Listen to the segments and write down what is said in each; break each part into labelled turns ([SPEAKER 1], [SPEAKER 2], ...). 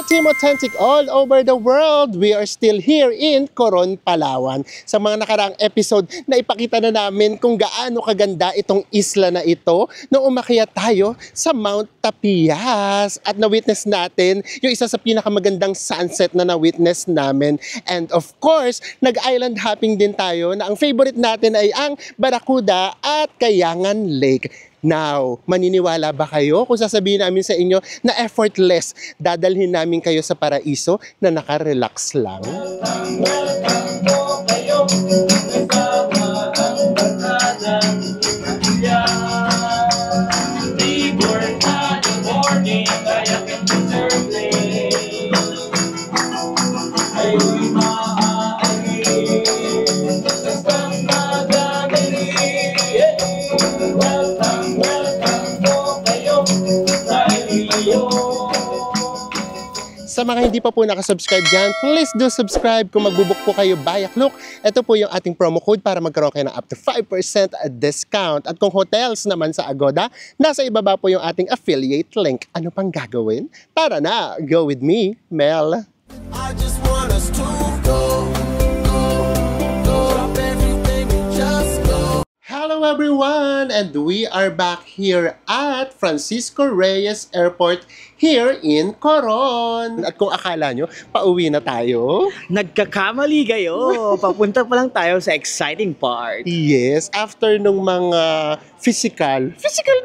[SPEAKER 1] Team Authentic all over the world. We are still here in Coron, Palawan. Sa mga nakaraang episode na ipakita na namin kung gaano kaganda itong isla na ito nung umakyat tayo sa Mount Tapias at na-witness natin yung isa sa pinakamagandang sunset na na-witness namin. And of course, nag-island hopping din tayo na ang favorite natin ay ang Barracuda at Kayangan Lake. Now, maniniwala ba kayo kung sasabihin namin sa inyo na effortless dadalhin namin kayo sa paraiso na naka-relax lang? Sa mga hindi pa po nakasubscribe dyan, please do subscribe. Kung magbubuk po kayo via Klook, ito po yung ating promo code para magkaroon kayo ng up to 5% discount. At kung hotels naman sa Agoda, nasa ibaba po yung ating affiliate link. Ano pang gagawin? Tara na! Go with me, Mel! I just want us to go. Hello everyone! And we are back here at Francisco Reyes Airport here in Coron. At kung akala nyo, pauwi na tayo.
[SPEAKER 2] Nagkakamali kayo. Papunta pa lang tayo sa exciting part.
[SPEAKER 1] Yes, after nung mga physical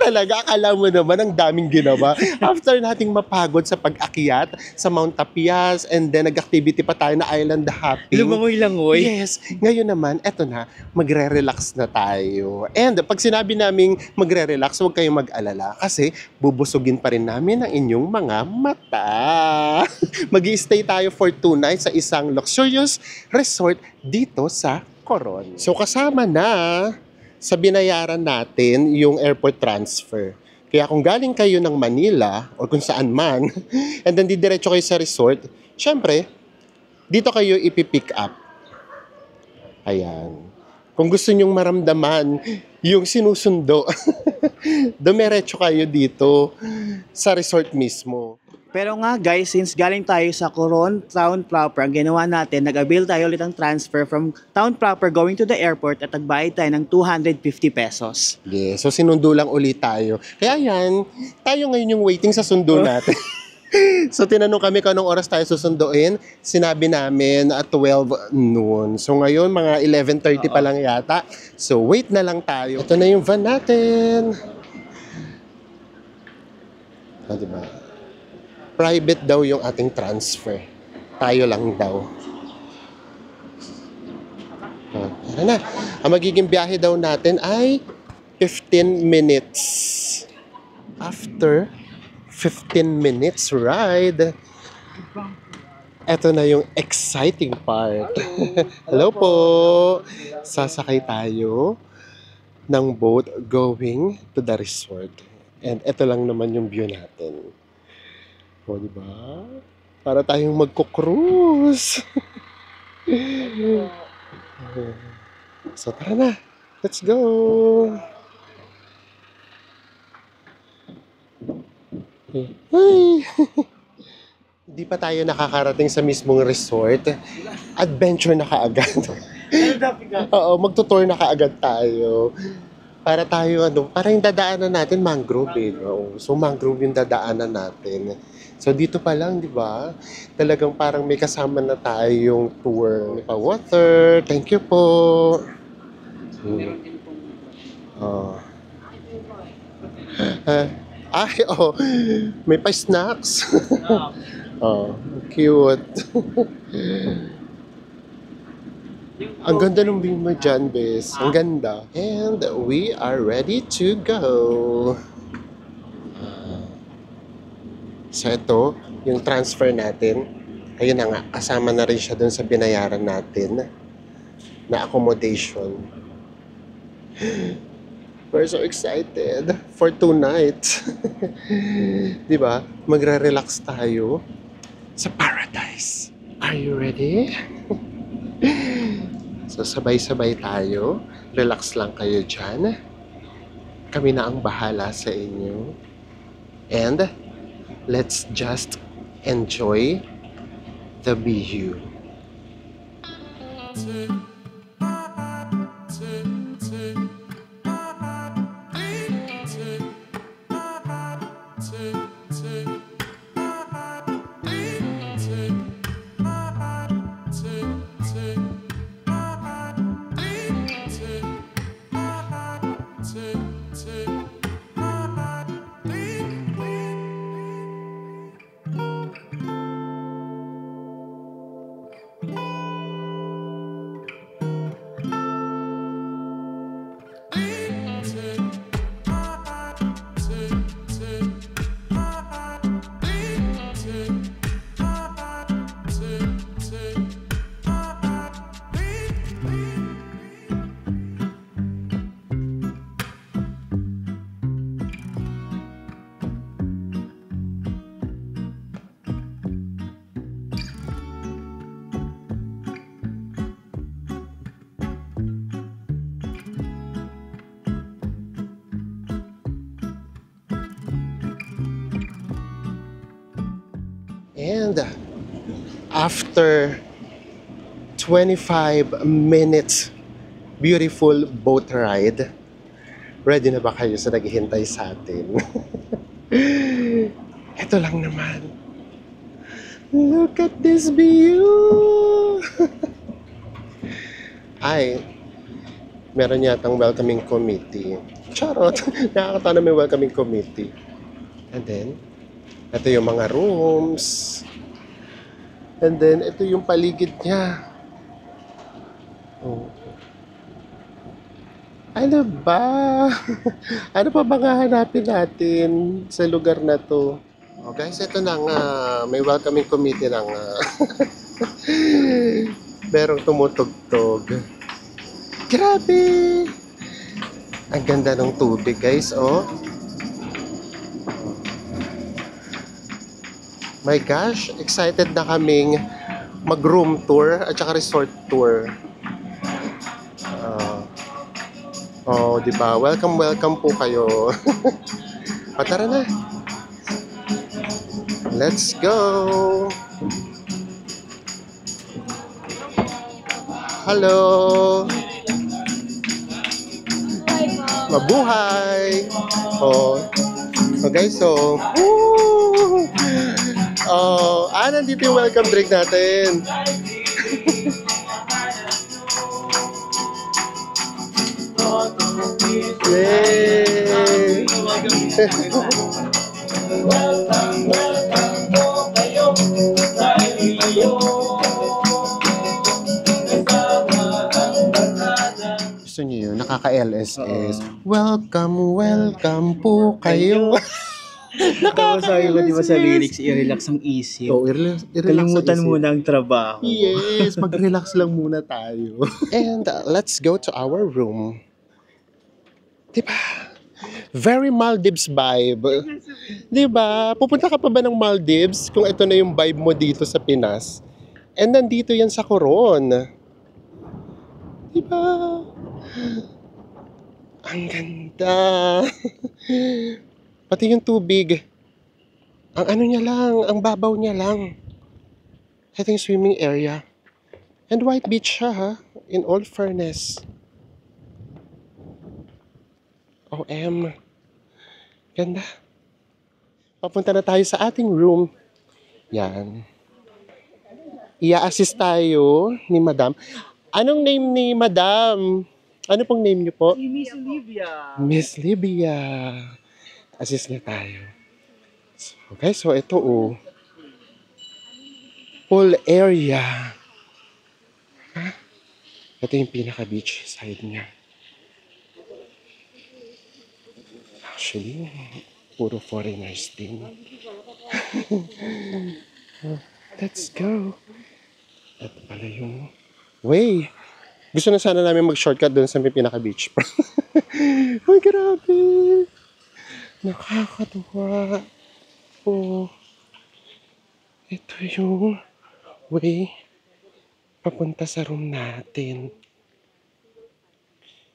[SPEAKER 1] talaga, akala mo naman ang daming ginawa. After nating mapagod sa pag-akyat sa Mount Tapias and then nag-activity pa tayo na island hopping.
[SPEAKER 2] Lumangoy-langoy.
[SPEAKER 1] Yes, ngayon naman, eto na, magre-relax na tayo. And pag sinabi naming magre-relax, huwag kayong mag-alala kasi bubusugin pa rin namin ang inyong mga mata. Mag-i-stay tayo for 2 nights sa isang luxurious resort dito sa Coron. So kasama na sa binayaran natin yung airport transfer. Kaya kung galing kayo ng Manila o kung saan man and then didiretso kayo sa resort, syempre, dito kayo ipipick up. Ayan. Kung gusto nyong maramdaman yung sinusundo, dumiretso kayo dito sa resort mismo.
[SPEAKER 2] Pero nga guys, since galing tayo sa Coron Town proper, ang ginawa natin, nag-avail tayo ulit ng transfer from Town proper going to the airport at nagbayad tayo ng 250 pesos.
[SPEAKER 1] Yeah, so sinundo lang ulit tayo. Kaya yan, tayo ngayon yung waiting sa sundo natin. So tinanong kami kung anong oras tayo susunduin. Sinabi namin at 12 noon. So ngayon mga 11:30 pa lang yata. So wait na lang tayo. Ito na yung van natin. Diba? Private daw yung ating transfer. Tayo lang daw. Tara na. Ang magiging biyahe daw natin ay 15 minutes. After 15 minutes ride. Ito na yung exciting part. Hello po! Sasakay tayo ng boat going to the resort. And ito lang naman yung view natin. O, diba? Para tayong magko-cruise. So, tara na. Let's go! Ay! Hindi pa tayo nakakarating sa mismong resort. Adventure na kaagad. Oo, magtutour na kaagad tayo. Para tayo, para yung dadaanan natin, mangrove eh. No? So, mangrove yung dadaanan natin. So, dito pa lang, di ba? Talagang parang may kasama na tayong tour. May pa-water. Thank you po. Ay, oh, may pa-snacks. Oh, cute. Ang ganda ng view mo dyan, bes. Ang ganda. And we are ready to go. So, ito, yung transfer natin. Ayun na nga, kasama na rin siya dun sa binayaran natin na accommodation. We're so excited for 2 nights. Diba? Magre-relax tayo sa paradise. Are you ready? So, sabay-sabay tayo. Relax lang kayo dyan. Kami na ang bahala sa inyo. And let's just enjoy the view. And after 25 minutes beautiful boat ride, ready na ba kayo sa naghihintay sa atin? Ito lang naman. Look at this view! Ay, meron yatang welcoming committee. Charot! Nakakatawa na may welcoming committee. And then, ito yung mga rooms. And then, ito yung paligid niya. Oh. Ano ba? Ano pa bang hahanapin natin sa lugar na to? Oh guys, ito na nga. May welcoming committee na nga. Merong tumutugtog. Grabe! Ang ganda ng tubig guys, oh. My gosh, excited na kaming mag-room tour at saka resort tour. Oh, di ba? Welcome, welcome po kayo. Tara na. Let's go. Hello. Mabuhay. Oh. Oh guys, so nandito yung welcome drink natin. Yay! Welcome, welcome po kayo sa iyo. Gusto niyo yun? Nakaka-LSS. Welcome, welcome po kayo.
[SPEAKER 2] Nakaka-LSS. Di ba sa lyrics, i-relax ang isip.
[SPEAKER 1] Oh, i-relax
[SPEAKER 2] Kalimutan muna ang trabaho.
[SPEAKER 1] Yes, mag-relax lang muna tayo. And let's go to our room. Diba? Very Maldives vibe. Diba? Pupunta ka pa ba ng Maldives kung ito na yung vibe mo dito sa Pinas? And nandito yan sa Coron. Diba? Ang ganda. Pati yung tubig. Ang ano niya lang, ang babaw niya lang. Ito yung swimming area. And white beach siya ha, in all fairness. OM. Ganda. Papunta na tayo sa ating room. Yan. Ia-assist tayo ni Madam. Anong name ni Madam? Ano pong name niyo po?
[SPEAKER 2] Si Miss Olivia.
[SPEAKER 1] Miss Libia. Assist na tayo. So, guys, so ito pool area. Ha? Ito yung pinaka-beach side niya. Actually, puro foreigners din. Let's go. Ito pala yung way. Gusto na sana namin mag-shortcut doon sa may pinaka-beach. Ay, grabe. Nakakatuwa. Oh. Ito yung way papunta sa room natin.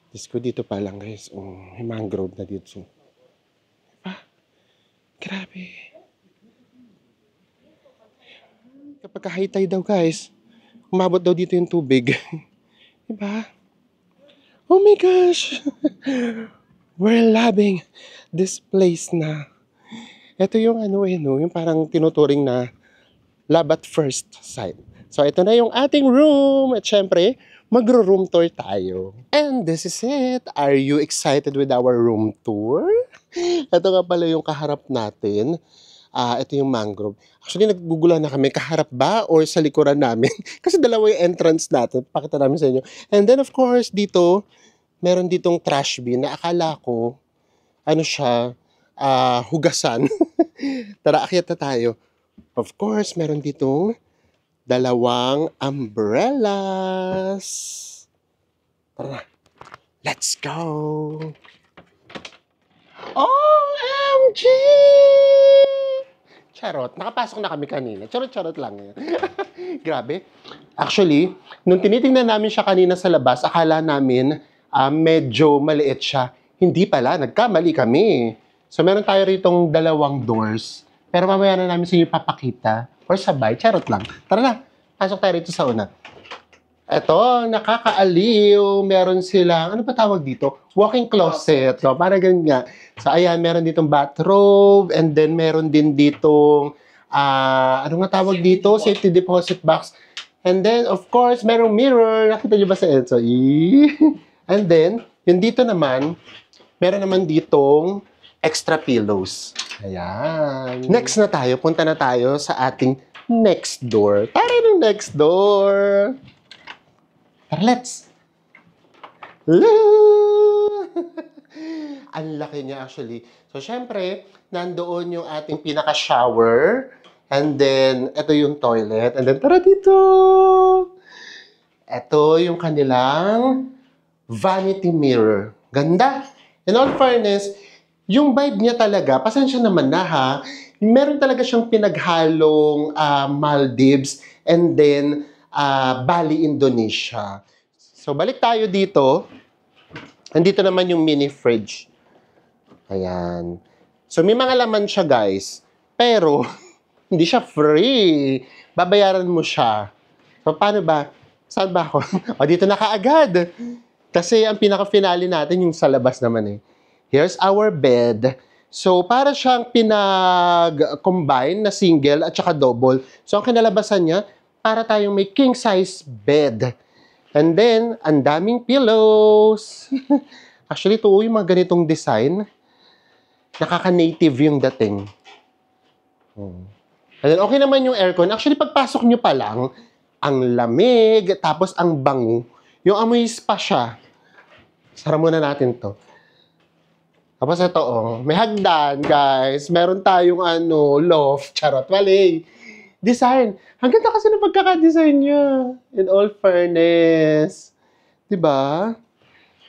[SPEAKER 1] Diyos ko, dito pa lang guys. Oh, may mangrove na dito. Diba? Grabe. Kapag high tide daw guys, umabot daw dito yung tubig. Diba? Oh my gosh! We're loving this place na. Ito yung ano no, yung parang tinuturing na love at first sight. So ito na yung ating room at syempre, magro-room tour tayo. And this is it. Are you excited with our room tour? Ito nga pala yung kaharap natin. Ito yung mangrove. Actually, nagugulan na kami, kaharap ba or sa likuran namin? Kasi dalawa yung entrance natin. Pakita namin sa inyo. And then of course, dito, meron ditong trash bin na akala ko, ano siya, hugasan. Tara, akyat na tayo. Of course, meron ditong dalawang umbrellas. Tara, let's go! OMG! Charot, nakapasok na kami kanina. Charot-charot lang yan. Grabe. Actually, nung tinitingnan namin siya kanina sa labas, akala namin medyo maliit siya. Hindi pala, nagkamali kami. So meron tayo ritong dalawang doors. Pero mamaya na namin sa inyo papakita. Or sabay, charot lang. Tara na, pasok tayo rito sa una. Eto, nakakaaliw. Meron silang, ano pa tawag dito? Walk-in closet. So, para ganyan nga. So, ayan, meron ditong bathrobe. And then, meron din ditong, ano nga tawag dito? Safety deposit box. And then, of course, merong mirror. Nakita niyo ba sa Enzo? And then, yung dito naman, meron naman ditong extra pillows. Ayan. Next na tayo, punta na tayo sa ating next door. Tara ng next door. Tara, let's. Ang laki niya actually. So, syempre, nandoon yung ating pinaka-shower. And then, ito yung toilet. And then, tara dito. Ito yung kanilang vanity mirror. Ganda. In all fairness, yung vibe niya talaga, pasensya naman na ha, meron talaga siyang pinaghalong Maldives and then Bali, Indonesia. So, balik tayo dito. Andito naman yung mini fridge. Ayan. So, may mga laman siya, guys. Pero, hindi siya free. Babayaran mo siya. So, paano ba? Saan ba ako? O, dito na kaagad. Kasi, ang pinaka-finale natin yung sa labas naman eh. Here's our bed. So, para siyang pinag-combine na single at saka double. So, ang kinalabasan niya, para tayong may king-size bed. And then, ang daming pillows. Actually, ito yung mga ganitong design. Nakaka-native yung dating. And then, okay naman yung aircon. Actually, pagpasok nyo pa lang, ang lamig, tapos ang bango. Yung amoy spa siya. Sara muna natin to. Tapos ito, may hagdan, guys. Meron tayong loft. Charot, mali. Design. Ang ganda kasi ng pagkakadesign niya. In all fairness. Diba?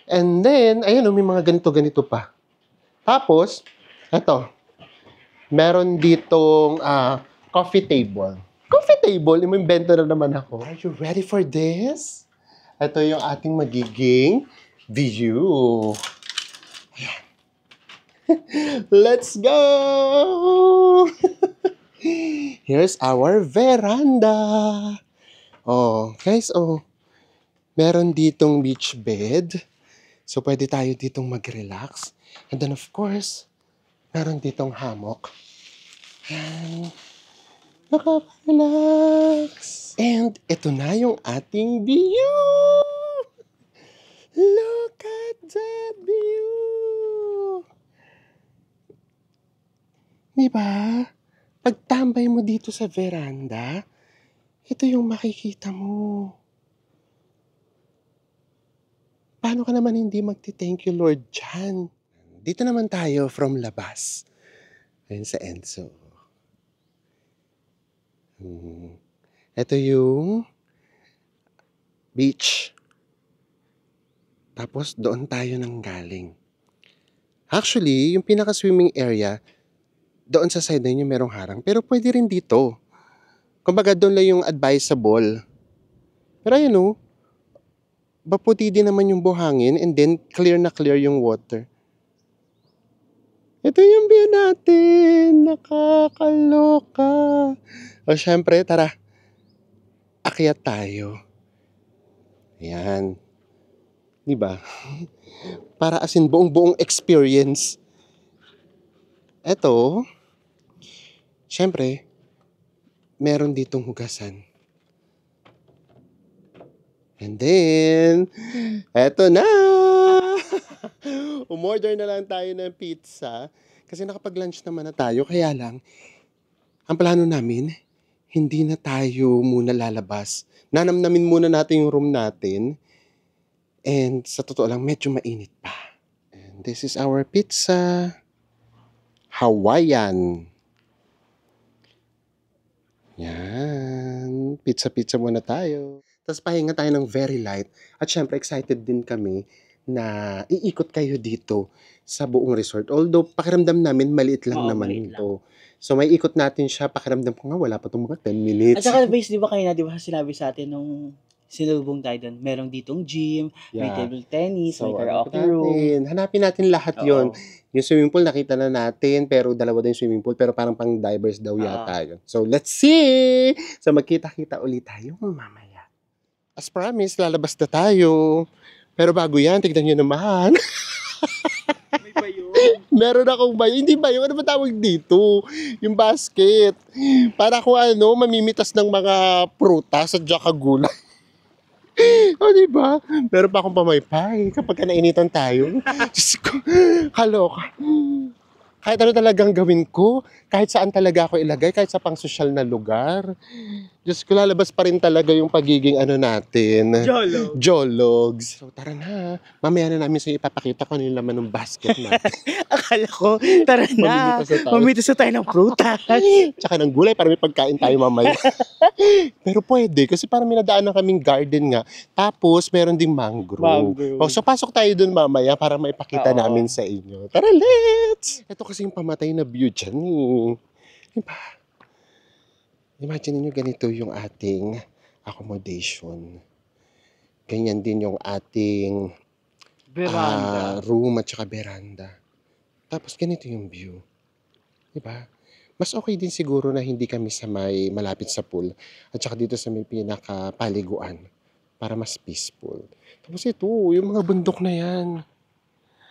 [SPEAKER 1] And then, ayan may mga ganito-ganito pa. Tapos, ito. Meron ditong coffee table. Coffee table? Imimbento na naman ako. Are you ready for this? Ito yung ating magiging view. Ayan. Let's go! Here's our veranda. Oh, guys, meron ditong beach bed. So, pwede tayo ditong mag-relax. And then, of course, meron ditong hammock. Ayan. Nakaka-relax. And ito na yung ating view. Look at that view. Diba? Pagtambay mo dito sa veranda, ito yung makikita mo. Paano ka naman hindi magti-thank you Lord dyan? Dito naman tayo from labas. Ayun sa Enzo. Ito yung beach. Tapos doon tayo nang galing. Actually, yung pinaka-swimming area, doon sa side na yun merong harang. Pero pwede rin dito. Kumbaga doon lang yung advisable. Pero ayun maputi din naman yung buhangin and then clear na clear yung water. Ito yung view natin. Nakakaloka. O syempre, tara. akyat tayo. Ayan. Di ba? Para as in buong-buong experience. Eto, syempre, meron ditong hugasan. And then, eto na! Umorder na lang tayo ng pizza. Kasi nakapag-lunch naman na tayo. Kaya lang, ang plano namin, hindi na tayo muna lalabas. Nanamnamin muna natin yung room natin. And sa totoo lang, medyo mainit pa. And this is our pizza. Hawaiian. Yan. Pizza-pizza muna tayo. Tapos pahinga tayo ng very light. At syempre, excited din kami na iikot kayo dito sa buong resort. Although, pakiramdam namin, maliit lang
[SPEAKER 2] Oo,
[SPEAKER 1] naman
[SPEAKER 2] maliit
[SPEAKER 1] ito. So, may ikot natin siya. Pakiramdam ko nga, wala pa itong mga 10 minutes.
[SPEAKER 2] At saka base, di ba kanina, di ba sinabi sa atin nung sinulubong tayo doon, merong ditong gym, may table tennis, may karaoke room.
[SPEAKER 1] Hanapin natin lahat
[SPEAKER 2] Oo.
[SPEAKER 1] yon. Yung swimming pool, nakita na natin, pero dalawa din yung swimming pool, pero parang pang divers daw
[SPEAKER 2] Oo.
[SPEAKER 1] yata yun. So, let's see! So, magkita-kita ulit tayo mamaya. As promised, lalabas na tayo. Pero bago yan, tignan nyo naman.
[SPEAKER 2] May ba yun?
[SPEAKER 1] Meron akong bayo. Hindi bayo. Ano ba tawag dito? Yung basket. Para kung ano, mamimitas ng mga prutas at saka gulay. O, diba? Meron pa akong pamaypay kapag nainitan tayo. Diyos ko, kaloka. Kahit ano talagang gawin ko, kahit saan talaga ako ilagay, kahit sa pang-sosyal na lugar. Diyos ko, lalabas pa rin talaga yung pagiging ano natin.
[SPEAKER 2] Jolo.
[SPEAKER 1] Jologs. So, tara na. Mamaya na namin sa'yo ipapakita ko ano yung laman ng basket natin.
[SPEAKER 2] Akala ko, tara na.
[SPEAKER 1] Mamimitas na tayo.
[SPEAKER 2] Mamitas na tayo ng prutas.
[SPEAKER 1] Tsaka ng gulay para may pagkain tayo mamaya. Pero pwede, kasi parang minadaan na kaming garden nga. Tapos, meron ding mangrove.
[SPEAKER 2] Mangrove.
[SPEAKER 1] Oh, so, pasok tayo dun mamaya para maipakita
[SPEAKER 2] Oo.
[SPEAKER 1] namin sa inyo. Tara, let's! Ito kasi yung pamatay na view dyan eh. Diba? Imagine niyo ganito yung ating accommodation. Ganyan din yung ating
[SPEAKER 2] Veranda.
[SPEAKER 1] room at saka veranda. Tapos ganito yung view. Diba? Mas okay din siguro na hindi kami sa may malapit sa pool at saka dito sa may pinakapaliguan para mas peaceful. Tapos ito, yung mga bundok na yan.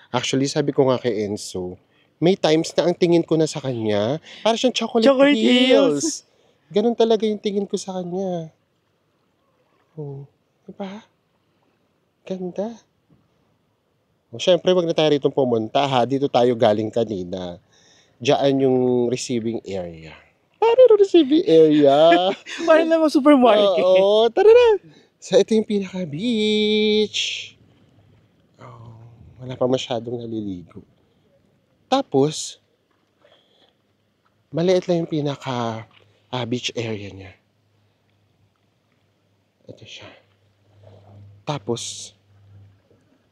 [SPEAKER 1] Actually, sabi ko nga kay Enzo, may times na ang tingin ko na sa kanya, para siyang Chocolate Hills. Ganun talaga yung tingin ko sa kanya. Oh, diba? Ganda. O, syempre, wag na tayo rito pumunta ha. Dito tayo galing kanina. Diyan yung receiving area. Parang receiving area.
[SPEAKER 2] Parang naman supermarket.
[SPEAKER 1] Oo, tara na. So, ito yung pinaka-beach. Oh, wala pa masyadong naliligo. Tapos, maliit lang yung pinaka-beach area niya. Ito siya. Tapos,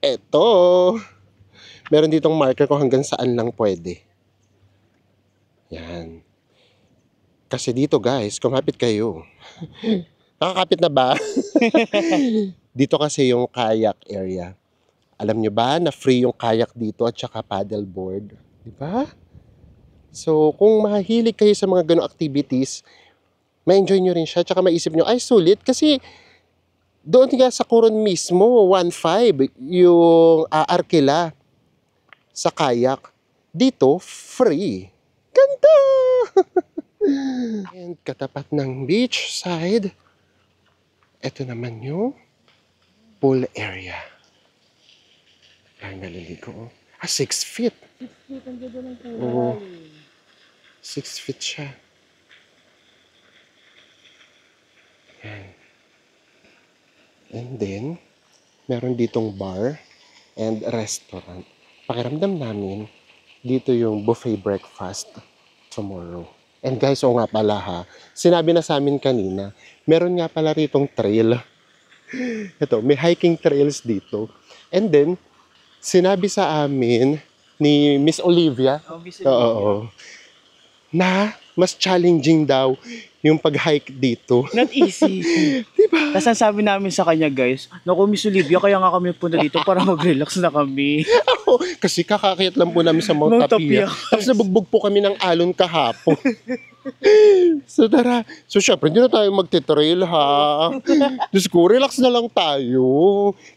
[SPEAKER 1] eto. Meron ditong marker kung hanggang saan lang pwede. Yan. Kasi dito guys, kumapit kayo. Nakakapit na ba? Dito kasi yung kayak area. Alam nyo ba na free yung kayak dito at saka paddleboard? Diba? So, kung mahilig kayo sa mga ganong activities, ma-enjoy nyo rin siya. Tsaka maisip nyo, ay sulit. Kasi doon nga sa Coron mismo, 1.5 yung arkila sa kayak. Dito, free. Ganda! And katapat ng beach side, ito naman yung pool area. Ay, naliligo. 6 feet.
[SPEAKER 2] 6 feet, ang ganda ng pool.
[SPEAKER 1] Oo. 6 feet siya. Yan. And then, meron ditong bar and restaurant. Pakiramdam namin, dito yung buffet breakfast tomorrow. And guys, oo nga pala ha, sinabi na sa amin kanina, meron nga pala ritong trail. Ito, may hiking trails dito. And then, sinabi sa amin ni Miss Olivia, oo, na mas challenging daw yung pag-hike dito.
[SPEAKER 2] Not easy.
[SPEAKER 1] Di
[SPEAKER 2] Tapos ang sabi namin sa kanya, guys, naku, Miss Olivia, kaya nga kami punta dito para mag-relax na kami.
[SPEAKER 1] Kasi kakakayat lang po namin sa Mount
[SPEAKER 2] Mount
[SPEAKER 1] Tapia.
[SPEAKER 2] Tapia.
[SPEAKER 1] Tapos nabugbog po kami ng alon kahapon. So tara. So syempre, hindi na tayo magte-trail ha. Diyos ko, relax na lang tayo.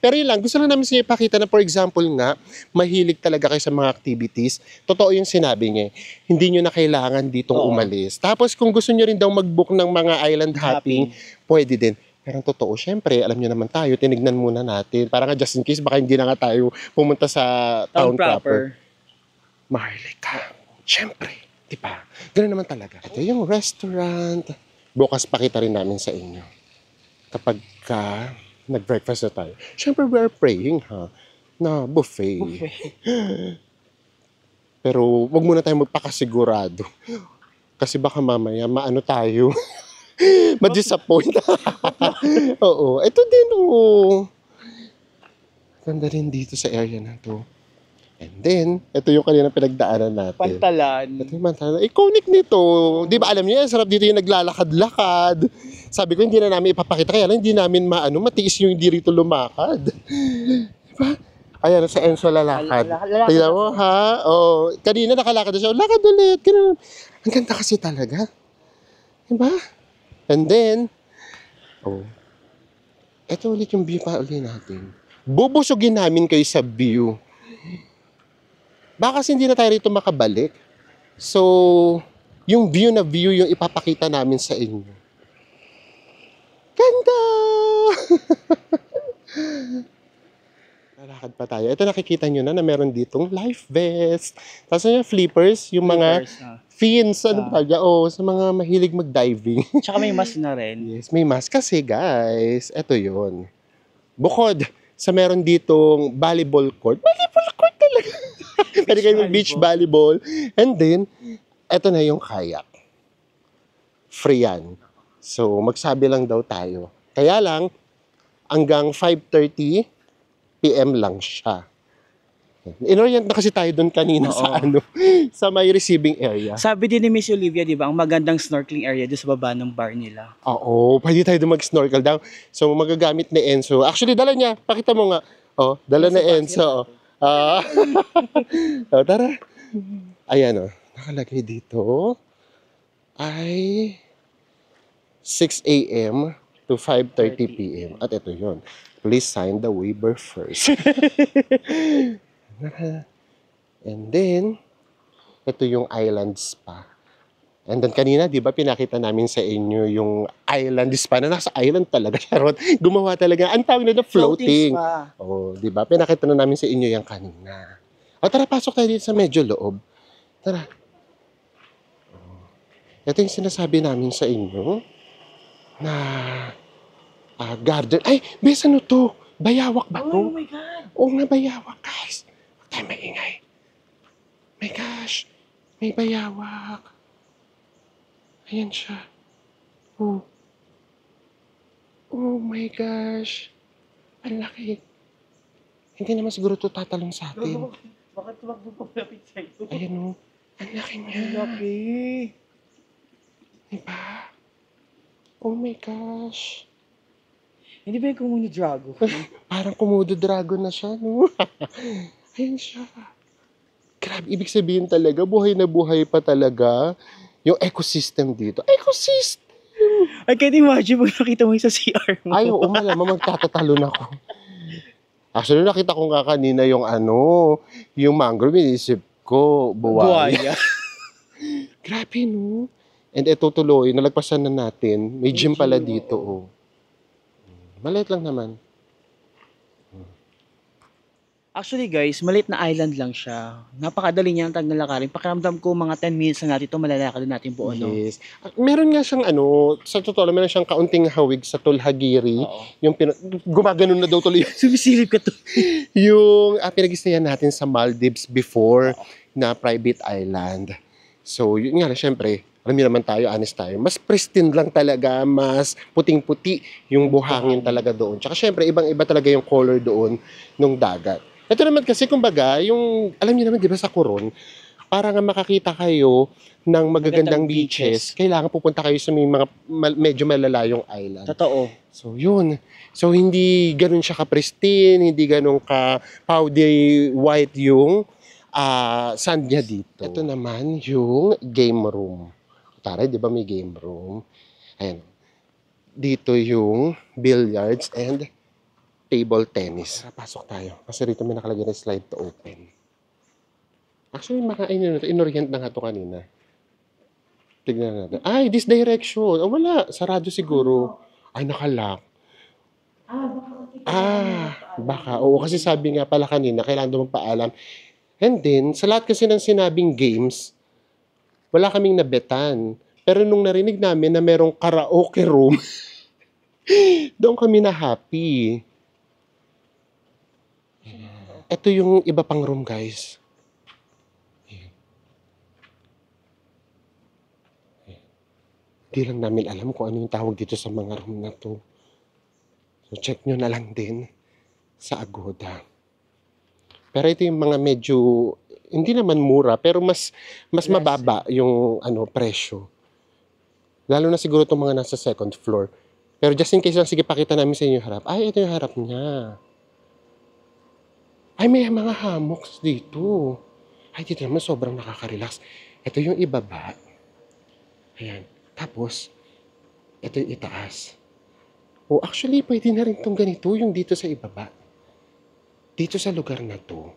[SPEAKER 1] Pero yun lang, gusto lang namin sa inyo ipakita na for example nga, mahilig talaga kayo sa mga activities. Totoo yung sinabi niya. Hindi nyo na kailangan ditong
[SPEAKER 2] Oo.
[SPEAKER 1] umalis. Tapos kung gusto nyo rin daw mag-book ng mga island hopping, pwede din. Pero ang totoo, syempre, alam nyo naman tayo, tinignan muna natin. Para nga just in case, baka hindi na nga tayo pumunta sa town proper. Maharlika. Syempre. Diba? Ganun naman talaga. Ito yung restaurant. Bukas pakita rin namin sa inyo. Kapag nag-breakfast na tayo. Siyempre, we are praying, ha? Na buffet. Pero, wag muna tayo magpakasigurado. Kasi baka mamaya, maano tayo. Ma-disappoint. Oo. Ito din, oh. Ganda rin dito sa area na to. And then, ito yung kanina pinagdaanan natin.
[SPEAKER 2] Pantalan.
[SPEAKER 1] Ito yung pantalan. Iconic nito. Di ba alam niyo yan, sarap dito yung naglalakad-lakad. Sabi ko, hindi na namin ipapakita. Kaya lang, hindi namin matiis yung hindi rito lumakad. Diba? Ayan, sa Enzo lalakad.
[SPEAKER 2] Lalakad
[SPEAKER 1] Tignan mo, ha? Oh, kanina nakalakad na siya. Lakad ulit. Ganun. Ang ganda kasi talaga. Diba? And then, ito ulit yung view pa ulit natin. Bubusugin namin kayo sa view. Baka kasi hindi na tayo rito makabalik. So, yung view na view yung ipapakita namin sa inyo. Ganda! Lalakad pa tayo. Ito nakikita nyo na meron ditong life vest. Tapos yung flippers, yung mga fins, ano ba talaga? Sa mga mahilig mag-diving.
[SPEAKER 2] Tsaka may mask na rin.
[SPEAKER 1] Yes, may mask kasi guys. Ito yon. Bukod sa meron ditong volleyball court. Volleyball court talaga. Pwede kayo beach volleyball. And then, eto na yung kayak. Free yan. So, magsabi lang daw tayo. Kaya lang, hanggang 5:30 PM lang siya. In-orient na kasi tayo doon kanina sa may receiving area.
[SPEAKER 2] Sabi din ni Miss Olivia, di ba, ang magandang snorkeling area doon sa baba ng bar nila.
[SPEAKER 1] Oo, pwede tayo doon mag-snorkel daw. So, magagamit ni Enzo. Actually, dala niya. Pakita mo nga. Dala ni Enzo. Tara. Ayan, nakalagay dito ay 6 a.m. to 5:30 p.m. At ito yon. Please sign the waiver first. And then, ito yung island spa. And then kanina, di ba, pinakita namin sa inyo yung island spa na nasa island talaga. Charot. Gumawa talaga. Ang tawag na floating. Di ba? Pinakita na namin sa inyo yung kanina. Tara, pasok tayo dito sa medyo loob. Tara. Ito yung sinasabi namin sa inyo na garden. Ay, bes, ano to? Bayawak ba to?
[SPEAKER 2] Oh my God!
[SPEAKER 1] Oo nga, bayawak, guys. Huwag tayo maingay. My gosh. May bayawak. Ayan siya. Oh. Oh my gosh. Ang laki. Hindi naman siguro ito tatalong sa atin.
[SPEAKER 2] Bakit tumakbo pa malapit sa'yo?
[SPEAKER 1] Ayan o. Ang laki niya.
[SPEAKER 2] Ang laki.
[SPEAKER 1] Diba? Oh my gosh.
[SPEAKER 2] Hindi ba yung Komodo Drago?
[SPEAKER 1] Parang Komodo Dragon na siya, no? Ayan siya. Grabe, ibig sabihin talaga, buhay na buhay pa talaga yung ecosystem dito. Ecosystem!
[SPEAKER 2] I can't imagine pag nakita mo yung sa CR mo.
[SPEAKER 1] Ay, oo, malamang magtatatalon ako. Actually, nakita ko nga kanina yung yung mangrove, inisip ko, buwaya. Grabe, no? And eto tuloy, nalagpasan na natin. May gym pala dito, oh. Maliit lang naman.
[SPEAKER 2] Actually guys, maliit na island lang siya. Napakadali niya ang tagnalakarin. Pakiramdam ko mga 10 minutes na natin ito, malalakad natin po.
[SPEAKER 1] Yes. Meron nga siyang sa totoo lang, meron siyang kaunting hawig sa Tulhagiri. Yung gumaganon na daw tuloy.
[SPEAKER 2] Sumisilip ka to.
[SPEAKER 1] Yung pinag-istayan natin sa Maldives before na private island. So, yun nga na, syempre, alam niyo naman tayo, honest tayo, mas pristine lang talaga, mas puting-puti yung buhangin talaga doon. Tsaka syempre, ibang-iba talaga yung color doon nung dagat. Ito naman kasi, kumbaga, yung, alam niyo naman, di ba sa Coron, para nga makakita kayo ng magagandang
[SPEAKER 2] Magandang
[SPEAKER 1] beaches, kailangan pupunta kayo sa may mga medyo malalayong island.
[SPEAKER 2] Totoo.
[SPEAKER 1] So, yun. So, hindi ganun siya ka-pristine, hindi ganun ka-powdery white yung sand niya dito. Ito naman yung game room. Taray, di ba may game room? Ayan. Dito yung billiards and table tennis. Pasok tayo. Kasi rito may nakalagay na slide to open. Actually, inorient na nga ito kanina. Tignan natin. Ay, this direction. Oh, wala. Sarado siguro. Ay, nakalock. Baka. Oo, kasi sabi nga pala kanina, kailangan doon magpaalam. And then, sa lahat kasi ng sinabing games, wala kaming nabetan. Pero nung narinig namin na merong karaoke room, doon kami na happy. Ito yung iba pang room, guys. Di lang namin alam kung ano yung tawag dito sa mga room na to. So, check nyo na lang din sa Agoda. Pero ito yung mga medyo, hindi naman mura, pero mas mababa yung presyo. Lalo na siguro itong mga nasa second floor. Pero just in case lang, sige, pakita namin sa inyo yung harap. Ay, ito yung harap niya. Ay, may mga hammocks dito. Ay, dito naman sobrang nakaka-relax. Ito yung ibaba. Ayan. Tapos, ito yung itaas. Oh, actually, pwede na rin itong ganito, yung dito sa ibaba. Dito sa lugar na to,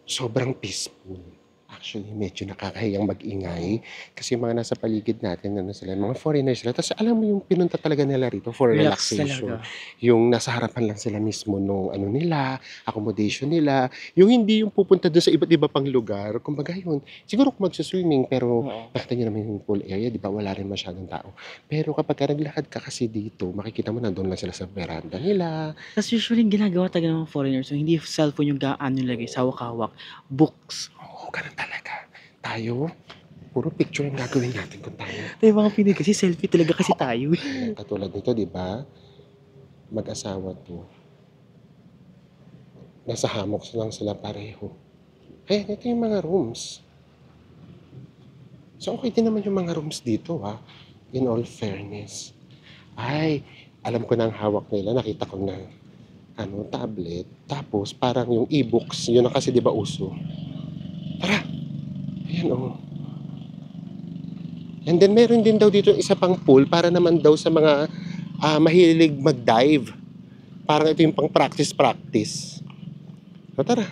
[SPEAKER 1] sobrang peaceful. Actually, medyo nakakahiyang mag-ingay kasi yung mga nasa paligid natin, mga foreigners sila. Tapos alam mo yung pinunta talaga nila rito for
[SPEAKER 2] Relax
[SPEAKER 1] relaxation.
[SPEAKER 2] talaga.
[SPEAKER 1] Yung nasa harapan lang sila mismo nung nila, accommodation nila. Yung hindi yung pupunta doon sa iba't iba pang lugar. Kumbaga yun, siguro kung magsuswimming, pero nakita nyo naman yung pool area, di ba? Wala rin masyadong tao. Pero kapag naglakad ka kasi dito, makikita mo nandun lang sila sa veranda nila.
[SPEAKER 2] Tapos usually ginagawa talaga ng mga foreigners, so hindi cellphone yung nilagay sa hawak-hawak, books.
[SPEAKER 1] Oo, ganun talaga. Tayo, puro picture yung gagawin natin kung tayo.
[SPEAKER 2] Tayo mga Pinoy kasi selfie talaga kasi tayo.
[SPEAKER 1] Katulad nito, di ba? Mag-asawa to. Nasa hammocks lang sila pareho. Ayan, ito yung mga rooms. So, okay din naman yung mga rooms dito, ha? In all fairness. Ay, alam ko na ang hawak nila. Nakita ko na, tablet. Tapos, parang yung e-books. Yun na kasi, di ba, uso. Tara! Ayan, oh. And then, meron din daw dito isa pang pool para naman daw sa mga mahilig mag-dive. Parang ito yung pang practice. So, tara.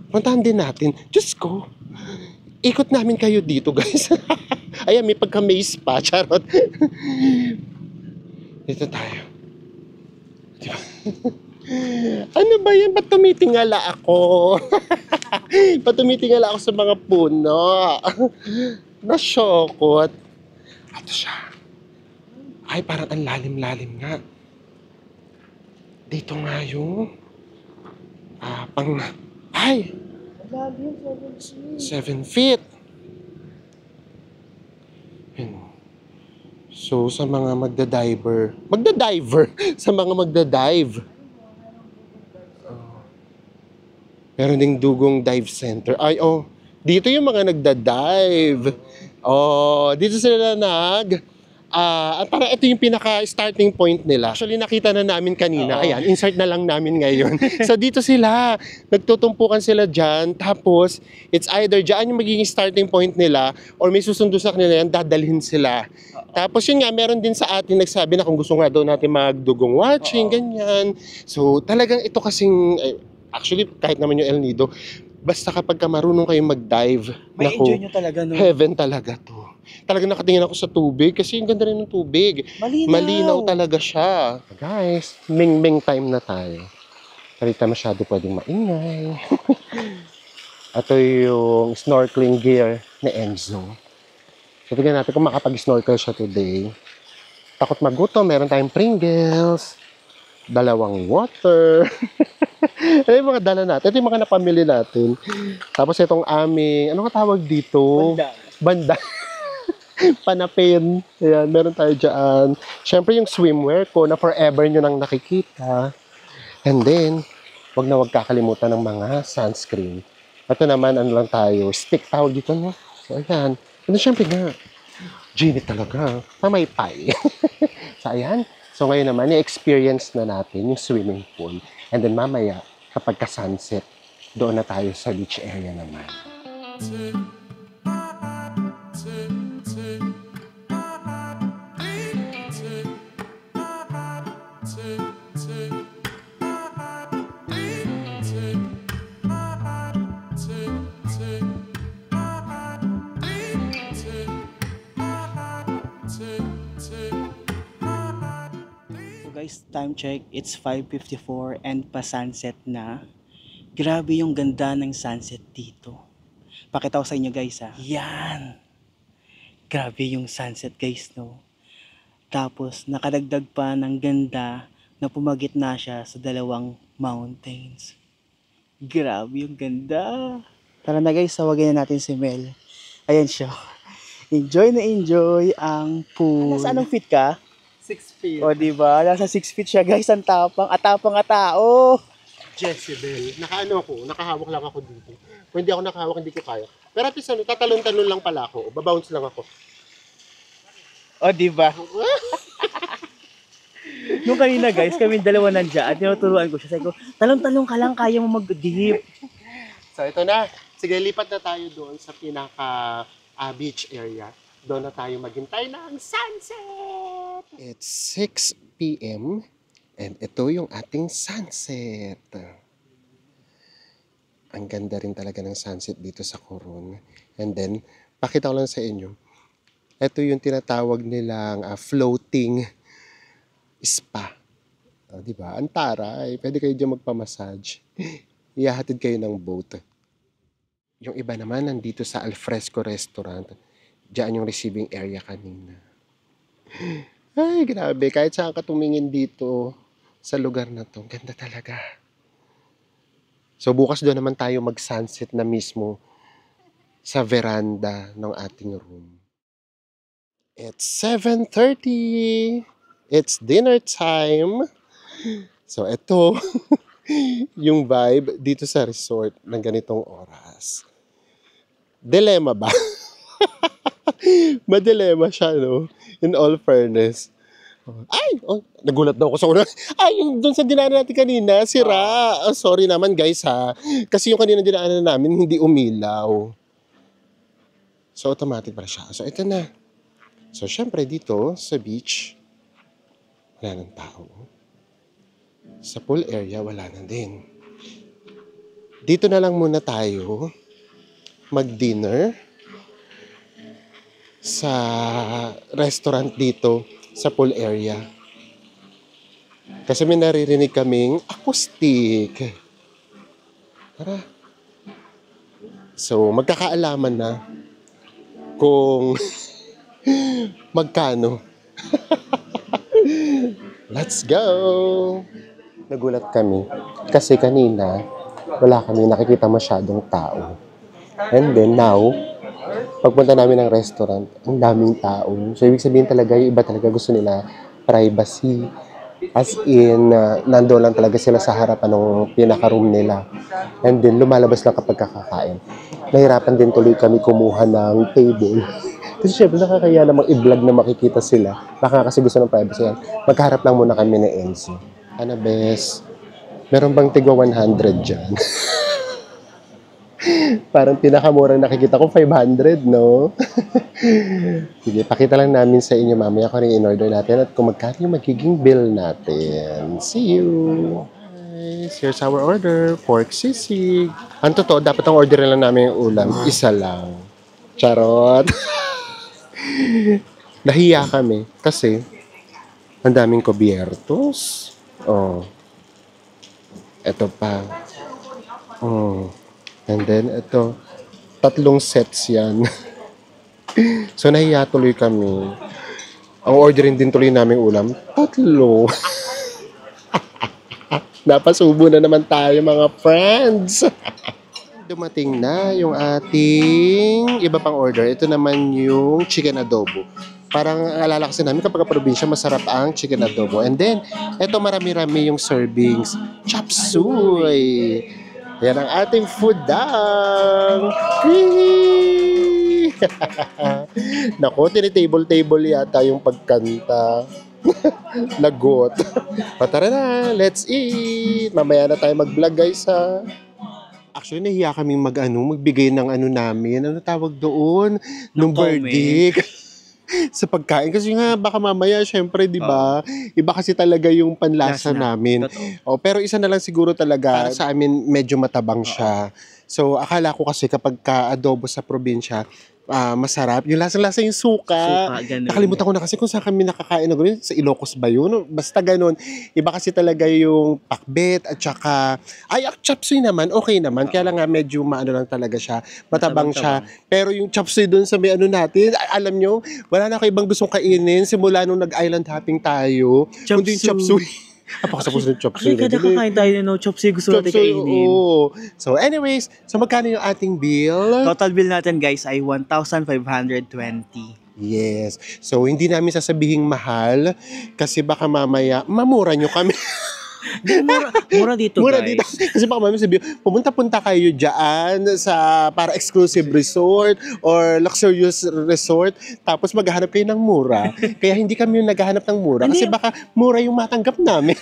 [SPEAKER 1] Puntahan din natin. Diyos ko. Ikot namin kayo dito, guys. Ayan, may pagka-maze pa. Charot. Dito tayo. Diba? Ano ba yan? Ba't tumitingala ako? Ba't tumitingala ako sa mga puno? Nasyokot. Ito siya. Ay, parang ang lalim-lalim nga. Dito nga yung ay! 7 feet. Yun. So, sa mga magdadiver, sa mga magdadive. Meron ding dugong dive center. Ay, oh, dito yung mga nagdadive. Oh, dito sila parang ito yung pinaka-starting point nila. Actually, nakita na namin kanina. Ayan, insert na lang namin ngayon. So, dito sila. Nagtutumpukan sila dyan. Tapos, it's either dyan yung magiging starting point nila or may susundo sa kanila yan, dadalhin sila. Tapos, yun nga, meron din sa atin nagsabi na kung gusto nga daw natin magdugong watching, ganyan. So, talagang ito kasing, actually, kahit naman yung El Nido, basta kapag marunong kayong mag-dive,
[SPEAKER 2] May enjoy nyo talaga, no?
[SPEAKER 1] heaven talaga to. Talagang nakatingin ako sa tubig kasi yung ganda rin ng tubig. Malinaw talaga siya. Guys, ming-ming time na tayo. Karita masyado pwedeng maingay. Ito yung snorkeling gear ni Enzo. So, tignan natin kung makapag-snorkel siya today. Takot magutom, meron tayong Pringles, 2 water. Ito yung mga dala natin. Ito yung mga napamili natin. Tapos itong aming, ano ka tawag dito? Banda. Panapin. Ayan, meron tayo dyan. Siyempre yung swimwear ko na forever nyo nang nakikita. And then, wag na wag kakalimutan ng mga sunscreen. Ito naman, ano lang tayo, stick towel dito, no? So, ayan. Ano syempre nga, genie talaga. Pamaypay. So, ayan. So, ngayon naman, i-experience na natin yung swimming pool. And then, mamaya, kapag ka-sunset, doon na tayo sa beach area naman.
[SPEAKER 2] So guys, time check, it's 5:54 and pa-sunset na. Grabe yung ganda ng sunset dito. Pakita ko sa inyo guys ha. Yan! Grabe yung sunset guys no. Tapos nakadagdag pa ng ganda na pumagit na siya sa dalawang mountains. Grabe yung ganda. Tara na guys, tawagin na natin si Mel. Ayan siya. Enjoy na enjoy ang pool. Nasa anong feet ka?
[SPEAKER 1] 6 feet.
[SPEAKER 2] O diba? Nasa 6 feet siya guys. Ang tapang. Atapang nga tao.
[SPEAKER 1] Jezebel. Nakaano ako, nakahawak lang ako dito. Kung hindi ako nakahawak, hindi ko kaya. Pero at least ano, tatalon-talon lang pala ako. Babounce lang ako.
[SPEAKER 2] O diba? Nung kanina guys, kami dalawa nandiyan at tinuturuan ko siya. Sabi ko, talong-talong ka lang, kaya mo mag-dip.
[SPEAKER 1] So ito na. Sige, lipat na tayo doon sa pinaka beach area. Doon na tayo maghintay ng sunset! It's 6 p.m. and ito yung ating sunset. Ang ganda rin talaga ng sunset dito sa Coron. And then, pakita ko lang sa inyo. Ito yung tinatawag nilang floating spa. Diba? Ang taray. Pwede kayo dyan magpamassage. Ihahatid kayo ng boat. Yung iba naman nandito sa Alfresco Restaurant. Diyan yung receiving area kanina. Ay, grabe. Kahit saan ka tumingin dito sa lugar na to, ganda talaga. So, bukas doon naman tayo mag-sunset na mismo sa veranda ng ating room. It's 7:30. It's dinner time. So, ito yung vibe dito sa resort ng ganitong oras. Dilemma ba? Madilema siya, no? In all fairness. Ay! Oh, nagulat daw ako sa una. Ay, yung doon sa dinaanan natin kanina, sira. Oh, sorry naman, guys, ha. Kasi yung kanina dinaanan namin, hindi umilaw. So, automatic para siya. So, ito na. So, syempre, dito, sa beach, wala ng tao. Sa pool area, wala na din. Dito na lang muna tayo mag-dinner sa restaurant dito sa pool area. Kasi may naririnig kaming acoustic. Tara. So, magkakaalaman na kung magkano. Let's go! Nagulat kami kasi kanina wala kami nakikita masyadong tao. And then now, pagpunta namin ng restaurant, ang daming tao. So, ibig sabihin talaga, yung iba talaga gusto nila privacy. As in, nandoon lang talaga sila sa harapan ng pinaka-room nila. And then, lumalabas lang kapag kakakain. Nahirapan din tuloy kami kumuha ng table. Kasi syempre, nakakaya namang i-vlog na makikita sila. Baka kasi gusto ng privacy yan. Magkaharap lang muna kami ng MC. Anabes, meron bang tigwa 100 dyan? Parang pinakamurang nakikita ko 500, no? Sige, pakita lang namin sa inyo mamaya kung ano yung in-order natin at kung magkano yung magiging bill natin. See you! Guys, here's our order. Pork sisig. Ang totoo, dapat ang order lang namin yung ulam. Isa lang. Charot! Nahiya kami kasi ang daming kubiertos. Oh. Ito pa. Oh. And then, ito, 3 sets yan. So, nahiya tuloy kami. Ang orderin din tuloy namin ulam, 3. Napasubo na naman tayo, mga friends. Dumating na yung ating iba pang order. Ito naman yung chicken adobo. Parang alala kasi namin kapag probinsya, masarap ang chicken adobo. And then, ito marami-rami yung servings. Chop suey. Yan ang ating food dang. Hihi! Naku, tinitable-table yata yung pagkanta. Lagot. O tara na, let's eat. Mamaya na tayo mag-vlog guys ha. Actually, nahiya kaming magbigay ng namin. Ano tawag doon? Nung
[SPEAKER 2] comment.
[SPEAKER 1] verdict. Sa pagkain. Kasi nga, baka mamaya, syempre, di ba? Iba kasi talaga yung panlasa
[SPEAKER 2] Lasa na.
[SPEAKER 1] namin.
[SPEAKER 2] Totoo.
[SPEAKER 1] Pero isa na lang siguro talaga, para sa amin, medyo matabang siya. So, akala ko kasi kapag ka-adobo sa probinsya, masarap. Yung lasang-lasa yung suka.
[SPEAKER 2] Ganun.
[SPEAKER 1] Nakalimutan ko na kasi kung saan kami nakakain na gano'n. Sa Ilocos ba yun? Basta ganun. Iba kasi talaga yung pakbet at saka, chop suey naman, okay naman. Kaya lang nga medyo maano lang talaga siya. Matabang siya. Pero yung chop suey dun sa may natin, alam nyo, wala na ako ibang gustong kainin simula nung nag-island hopping tayo. Kundi yung chop suey. Apakasapos ng chop suey.
[SPEAKER 2] Kada kakain tayo ng chop suey gusto natin kainin.
[SPEAKER 1] Oo. So anyways, so magkano yung ating bill?
[SPEAKER 2] Total bill natin guys ay 1,520.
[SPEAKER 1] Yes. So, hindi namin sasabihing mahal kasi baka mamaya mamura nyo kami.
[SPEAKER 2] Mura dito
[SPEAKER 1] Mura
[SPEAKER 2] guys.
[SPEAKER 1] dito. Kasi baka mamaya sabihin, pumunta-punta kayo dyan sa para exclusive resort or luxurious resort tapos maghahanap kayo ng mura. Kaya hindi kami yung naghahanap ng mura kasi baka mura yung matanggap namin.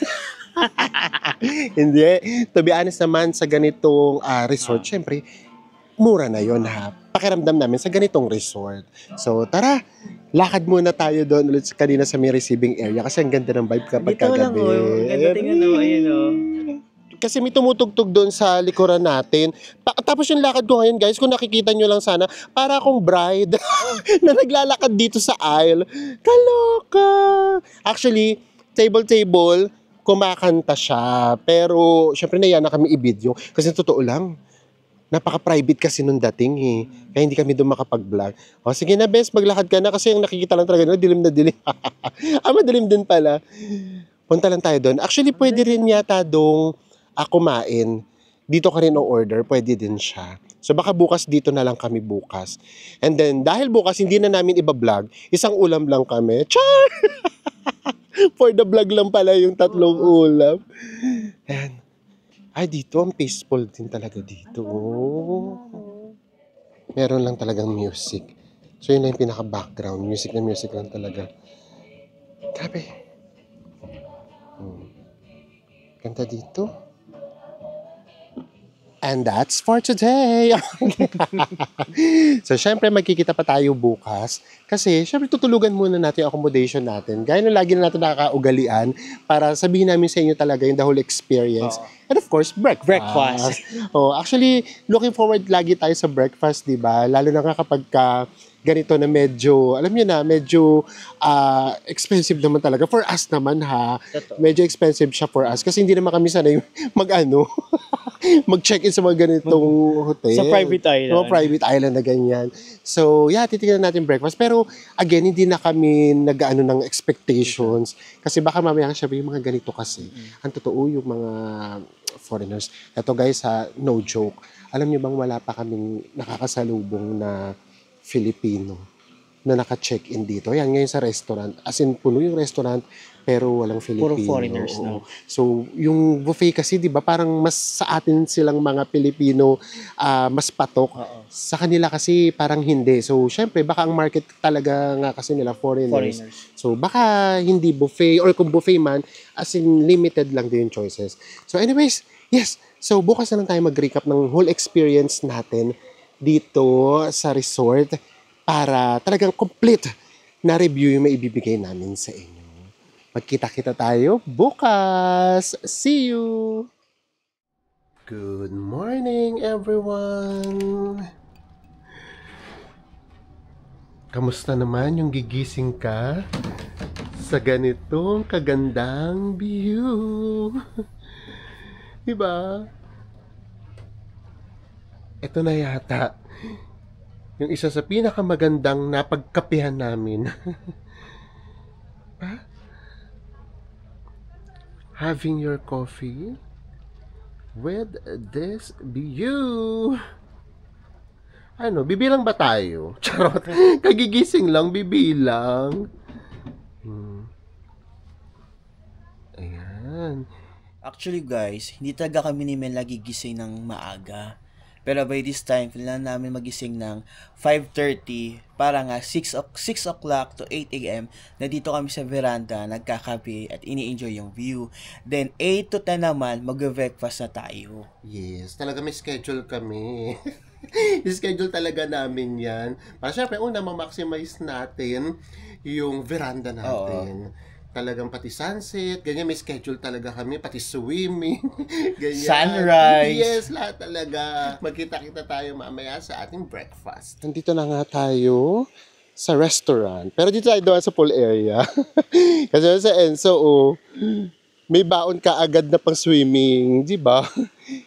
[SPEAKER 1] Hindi. To be honest naman sa ganitong resort, syempre, mura na yon ha. Pakiramdam namin sa ganitong resort. So, tara, lakad muna tayo doon ulit kanina sa may receiving area kasi ang ganda ng vibe kapag
[SPEAKER 2] Dito lang
[SPEAKER 1] kagabi.
[SPEAKER 2] ganda tingnan ayun
[SPEAKER 1] Kasi may tumutugtog doon sa likuran natin. Tapos yung lakad ko ngayon guys, kung nakikita nyo lang sana, para akong bride na naglalakad dito sa aisle. Kaloka! Actually, table, kumakanta siya. Pero, syempre naiya na kami i-video. Kasi totoo lang, napaka-private kasi nung dating eh. Kaya hindi kami doon makapag-vlog. O sige na bes, maglakad ka na kasi yung nakikita lang talaga, dilim na dilim. Madilim din pala. Punta lang tayo doon. Actually, pwede rin yata doon kumain. Dito ka rin o-order, pwede din siya. So baka bukas dito na lang kami bukas. And then, dahil bukas hindi na namin iba-vlog, isang ulam lang kami. Char! For the vlog lang pala yung tatlong ulam. Ayan. Ay, dito, ang peaceful din talaga dito. Oh. Meron lang talagang music. So, yun lang yung pinaka-background. Music na music lang talaga. Grabe. Ganda dito. And that's for today. So, syempre, magkikita pa tayo bukas. Kasi, syempre, tutulugan muna natin yung accommodation natin. Gaya na lagi na natin nakakaugalian para sabihin namin sa inyo talaga yung the whole experience. And of course, breakfast. Actually, looking forward lagi tayo sa breakfast, di ba? Lalo na nga kapag ganito na medyo, alam niyo na, medyo expensive naman talaga. For us naman ha, medyo expensive siya for us. Kasi hindi naman kami sanay mag-check-in sa mga ganitong hotel.
[SPEAKER 2] Sa private island.
[SPEAKER 1] Sa private island na ganyan. So, yeah, titignan natin breakfast. Pero, again, hindi na kami nag-ano ng expectations. Kasi baka mamaya sabi yung mga ganito kasi. Ang totoo yung mga foreigners. Ito guys ha, no joke. Alam niyo bang wala pa kaming nakakasalubong na Filipino na naka-check-in dito. Ayan, ngayon sa restaurant. As in, puno yung restaurant, pero walang Filipino.
[SPEAKER 2] Puro foreigners, no?
[SPEAKER 1] So, yung buffet kasi, di ba, parang mas sa atin silang mga Pilipino mas patok. Sa kanila kasi parang hindi. So, syempre, baka ang market talaga nga kasi nila foreigners. So, baka hindi buffet, or kung buffet man, as in, limited lang din yung choices. So, anyways, yes. So, bukas na lang tayo mag-recap ng whole experience natin dito sa resort para talagang complete na review yung maibibigay namin sa inyo. Magkita-kita tayo bukas. See you! Good morning, everyone! Kamusta naman yung gigising ka sa ganitong kagandang view? Diba? Ito na yata yung isa sa pinakamagandang napagkapihan namin. Having your coffee with this view. Ano, bibilang ba tayo? Charot. Kagigising lang, bibilang. Ayan.
[SPEAKER 2] Actually guys, hindi talaga kami ni Mel nagigising ng maaga. Pero by this time, kailangan namin magising ng 5:30 para nga 6 o'clock to 8 a.m. Nandito kami sa veranda, nagkakape at ini-enjoy yung view. Then 8 to 10 naman, mag-breakfast na tayo.
[SPEAKER 1] Yes, talaga may schedule kami. Schedule talaga namin yan. Para syempre, una, ma-maximize natin yung veranda natin. Talagang pati sunset, ganyan, may schedule talaga kami, pati swimming, ganyan.
[SPEAKER 2] Sunrise.
[SPEAKER 1] Yes, lahat talaga. Magkita-kita tayo mamaya sa ating breakfast. Nandito na nga tayo sa restaurant. Pero dito tayo doon sa pool area. Kasi sa Enzo, may baon ka agad na pang swimming, di ba?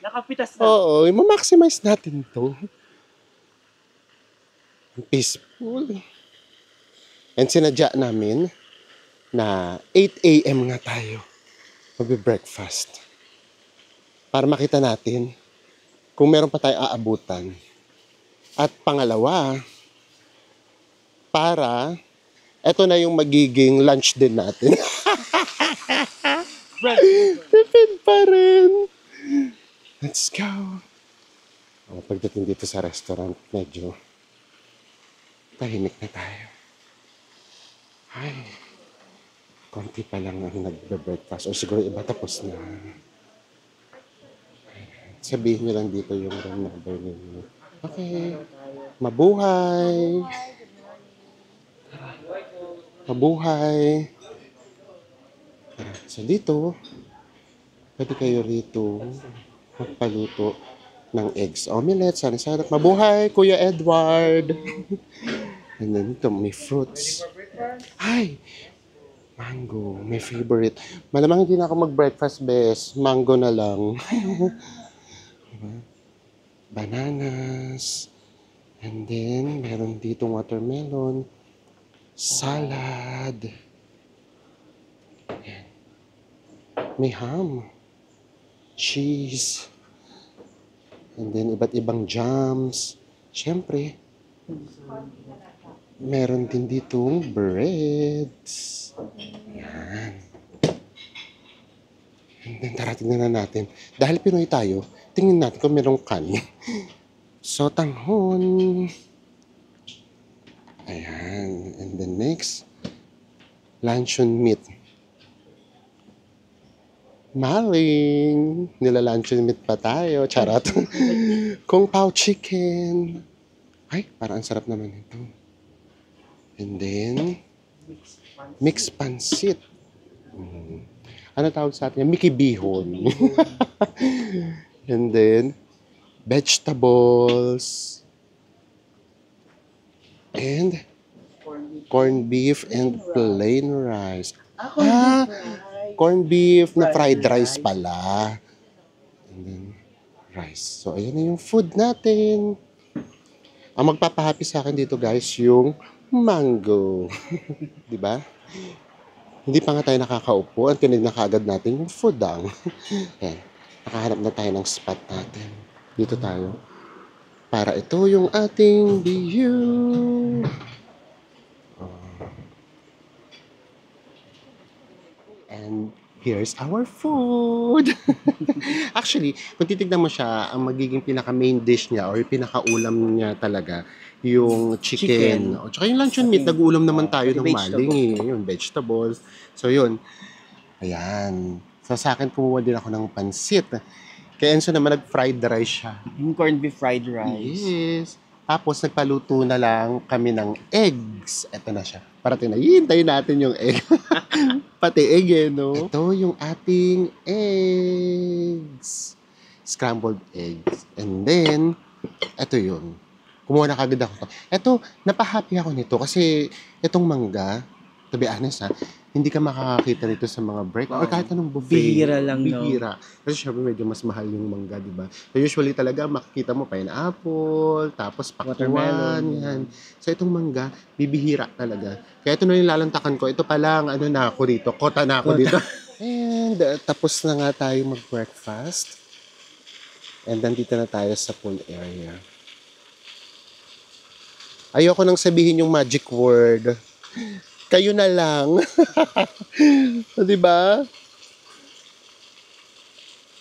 [SPEAKER 2] Nakapitas na.
[SPEAKER 1] Oo, ma-maximize natin to. Peaceful. And sinadya namin na 8 a.m. nga tayo magbe-breakfast para makita natin kung meron pa tayong aabutan. At pangalawa, para eto na yung magiging lunch din natin. Tipid pa rin. Let's go. Pagdating dito sa restaurant, medyo tahimik na tayo. Ay, konti pa lang ang nagbe-breakfast. O siguro iba tapos na. Sabihin nyo lang dito yung room number ninyo. Okay. Mabuhay. Mabuhay. So dito, pwede kayo rito magpaluto ng eggs omelette. Sana sarap. Mabuhay, Kuya Edward. And then ito, may fruits. Ay! Mango, my favorite. Malamang hindi na ako mag-breakfast, bes. Mango na lang. Bananas. And then, meron ditong watermelon. Salad. Ayan. May ham. Cheese. And then, iba't ibang jams. Siyempre, meron din ditong breads. Yan. And then, tara, tingnan na natin. Dahil Pinoy tayo, tingnan natin kung merong kanin. Sotanghon. Ayan. And then next, luncheon meat. Maling. Nila-luncheon meat pa tayo. Charot. Kung pao chicken. Ay, parang ang sarap naman ito. And then, mixed pansit. Ano tawag sa atin? Mickey bihon. And then, vegetables. And corned beef and plain rice. Corned beef na fried rice pala. And then, rice. So, ayan na yung food natin. Ang magpapahappy sa akin dito, guys, yung mango. Diba? Hindi pa nga tayo nakakaupo. Ang tinig na kaagad natin yung food ang. Ayan. Nakahanap na tayo ng spot natin. Dito tayo. Para ito yung ating view. And here's our food. Actually, kung titignan mo siya, ang magiging pinaka-main dish niya or pinaka-ulam niya talaga, yung chicken. O tsaka yung luncheon meat, nag-uulam naman tayo ng maling eh. Yun, vegetables. So yun. Ayan. So sa akin, kumuha din ako ng pansit. Kaya Enzo naman nag-fried rice siya.
[SPEAKER 2] Yung corned beef fried rice.
[SPEAKER 1] Yes. Tapos nagpaluto na lang kami ng eggs. Ito na siya. Parating na, hintayin natin yung egg. Pati egg eh, no? Ito yung ating eggs. Scrambled eggs. And then, ito yun. Kumuha na kagad ako. Ito, napahappy ako nito kasi itong mangga, to be honest ha, hindi ka makakakita nito sa mga break or kahit anong buffet.
[SPEAKER 2] Bihira lang, no?
[SPEAKER 1] Bihira. Kasi syempre medyo mas mahal yung mangga, di ba? So usually talaga makikita mo pineapple, tapos pakwan,
[SPEAKER 2] Watermelon.
[SPEAKER 1] yan. So itong mangga, bibihira talaga. Kaya ito na yung lalantakan ko. Ito pa lang, ano na ako dito, kota na ako dito. And tapos na nga tayo mag-breakfast. And nandito na tayo sa pool area. Ayoko nang sabihin yung magic word. Kayo na lang. 'Di ba?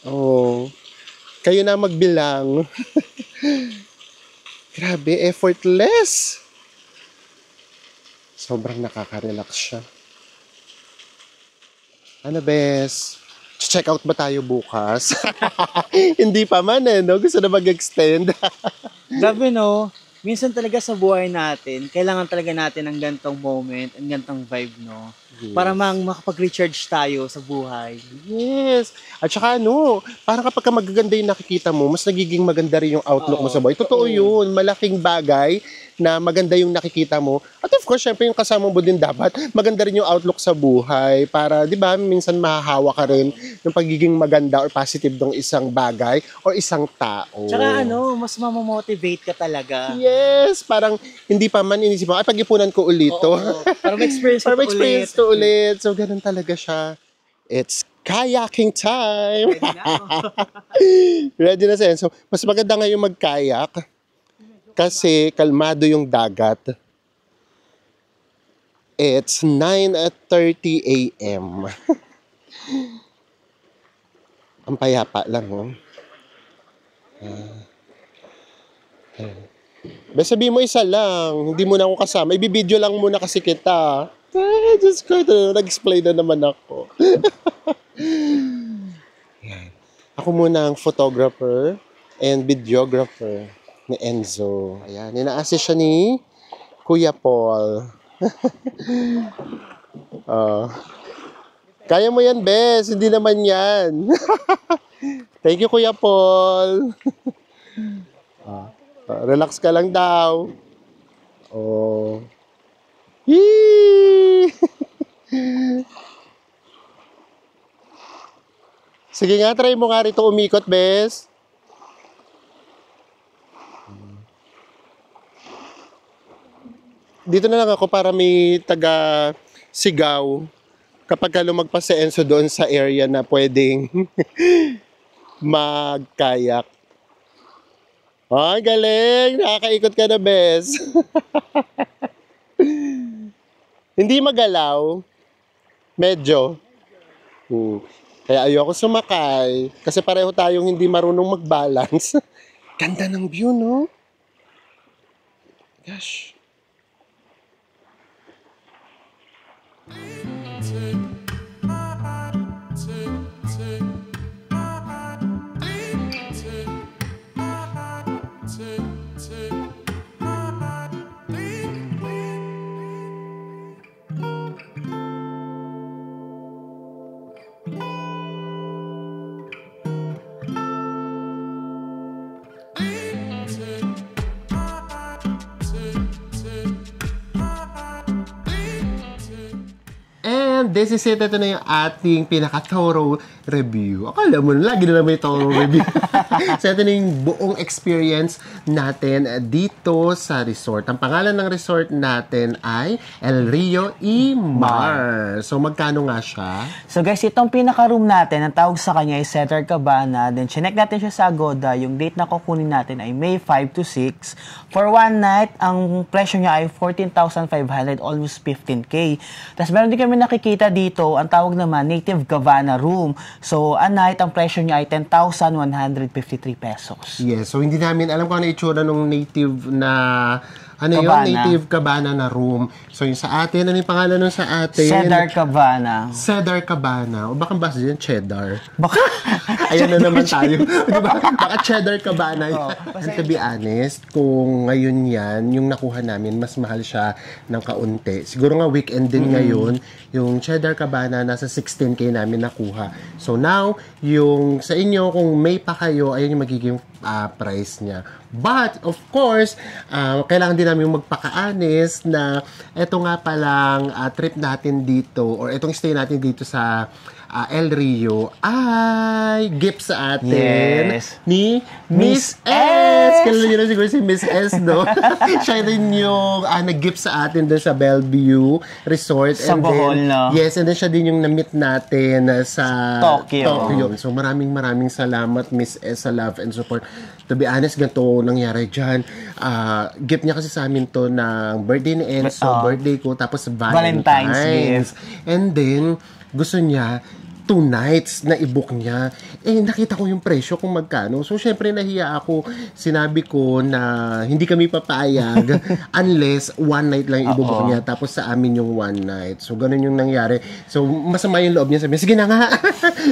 [SPEAKER 1] Oh, kayo na magbilang. Grabe, effortless. Sobrang nakaka-relax siya. Ano, bes? Check out ba tayo bukas? Hindi pa man no? Gusto na mag-extend.
[SPEAKER 2] Grabe no, minsan talaga sa buhay natin, kailangan talaga natin ng gantong moment, ang gantong vibe no.
[SPEAKER 1] Yes.
[SPEAKER 2] Para makapag-recharge tayo sa buhay.
[SPEAKER 1] Yes. At saka parang kapag magaganda yung nakikita mo, mas nagiging maganda rin yung outlook mo sa buhay. Totoo yun. Malaking bagay na maganda yung nakikita mo. At of course, syempre yung kasama mo din dapat, maganda rin yung outlook sa buhay. Para, di ba, minsan mahahawa ka rin yung pagiging maganda or positive ng isang bagay or isang tao.
[SPEAKER 2] Tsaka mas mamamotivate ka talaga.
[SPEAKER 1] Yes. Parang hindi pa man inisip mo, pag-ipunan ko ulit to.
[SPEAKER 2] Para ma-experience
[SPEAKER 1] Para
[SPEAKER 2] ko
[SPEAKER 1] ma-experience to ulit. So, ganun talaga siya. It's kayaking time. Ready na siya. So, mas maganda ngayon mag-kayak kasi kalmado yung dagat. It's 9:30 a.m. Ang payapa lang, Bes, sabihin mo isa lang. Hindi mo na ako kasama. Ibibideo lang muna kasi kita. Diyos ko, nag-explain na naman ako. Yan. Ako muna ang photographer and videographer ni Enzo. Ayan, ina-assist siya ni Kuya Paul. Kaya mo yan, Bes. Hindi naman yan. Thank you, Kuya Paul. Relax ka lang daw. Oh. Yee! Sige nga, try mo nga rito umikot, Bes. Dito na lang ako para may taga-sigaw kapag lumagpas si Enzo doon sa area na pwedeng mag-kayak. Ay, galing! Nakakaikot ka na, Bes. Hindi magalaw. Medyo. Kaya ayoko sumakay. Kasi pareho tayong hindi marunong mag-balance. Ganda ng view, no? Gosh. And this is it. Ito na yung ating pinaka-thorough review. Akala mo, lagi na naman yung thorough review. So, ito na yung buong experience natin dito sa resort. Ang pangalan ng resort natin ay El Rio y Mar. So, magkano nga siya?
[SPEAKER 2] So guys, itong pinaka-room natin, ang tawag sa kanya ay Cedar Cabana. Then, chinek natin siya sa Agoda. Yung date na kukunin natin ay May 5 to 6. For one night, ang presyo niya ay 14,500, almost 15K. Tapos, meron din kami nakikita dito, ang tawag naman, Native Cabana Room. So, a night, ang presyo niya ay 10,153 pesos.
[SPEAKER 1] Yes. So, hindi namin alam kung ano itsura ng native na
[SPEAKER 2] Cabana.
[SPEAKER 1] Native Cabana na room. So, yung sa atin, ano yung pangalan nun sa atin?
[SPEAKER 2] Cedar Cabana.
[SPEAKER 1] Cedar Cabana. O baka basta dyan, cheddar.
[SPEAKER 2] Baka,
[SPEAKER 1] Ayan na naman tayo. Diba? Baka cheddar Cabana. And to be honest, kung ngayon yan, yung nakuha namin, mas mahal siya ng kaunti. Siguro nga weekend din ngayon, yung cheddar Cabana, nasa 16K namin nakuha. So now, yung sa inyo, kung may pa kayo, ayun yung magiging price niya. But, of course, kailangan din namin magpaka-honest na eto nga palang trip natin dito or etong stay natin dito sa El Rio ay gift sa atin ni Miss S. Kilala niyo na siguro si Miss S, no? Siya rin yung nag-gift sa atin doon sa Bellevue Resort.
[SPEAKER 2] Sa Bohol, no?
[SPEAKER 1] Yes, and then siya din yung na-meet natin sa Tokyo. So maraming salamat Miss S sa love and support. To be honest, ganito nangyari dyan. Gift niya kasi sa amin to ng birthday ni Enzo, birthday ko, tapos Valentine's
[SPEAKER 2] gift.
[SPEAKER 1] And then, gusto niya, 2 nights na i-book niya. Eh, nakita ko yung presyo kung magkano. So, syempre, nahiya ako. Sinabi ko na hindi kami papayag unless 1 night lang i-book niya. Tapos sa amin yung 1 night. So, ganun yung nangyari. So, masama yung loob niya. Sabi, sige na nga.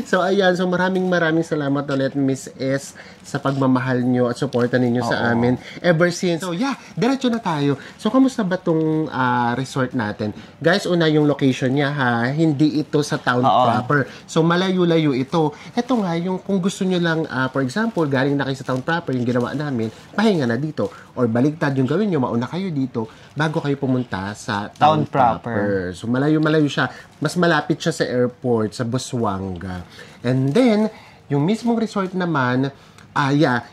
[SPEAKER 1] So, ayan. So, maraming salamat ulit, Miss S, sa pagmamahal nyo at suporta ninyo sa amin ever since. So, yeah. Diretso na tayo. So, kamusta ba tong resort natin? Guys, una yung location niya, ha? Hindi ito sa town proper. So, malayo-layo ito. Ito nga, yung kung gusto nyo lang, for example, galing na kayo sa town proper, yung ginawa namin, pahinga na dito. Or baligtad yung gawin nyo, mauna kayo dito, bago kayo pumunta sa town proper. So, malayo-malayo siya. Mas malapit siya sa airport, sa Busuanga. And then, yung mismong resort naman,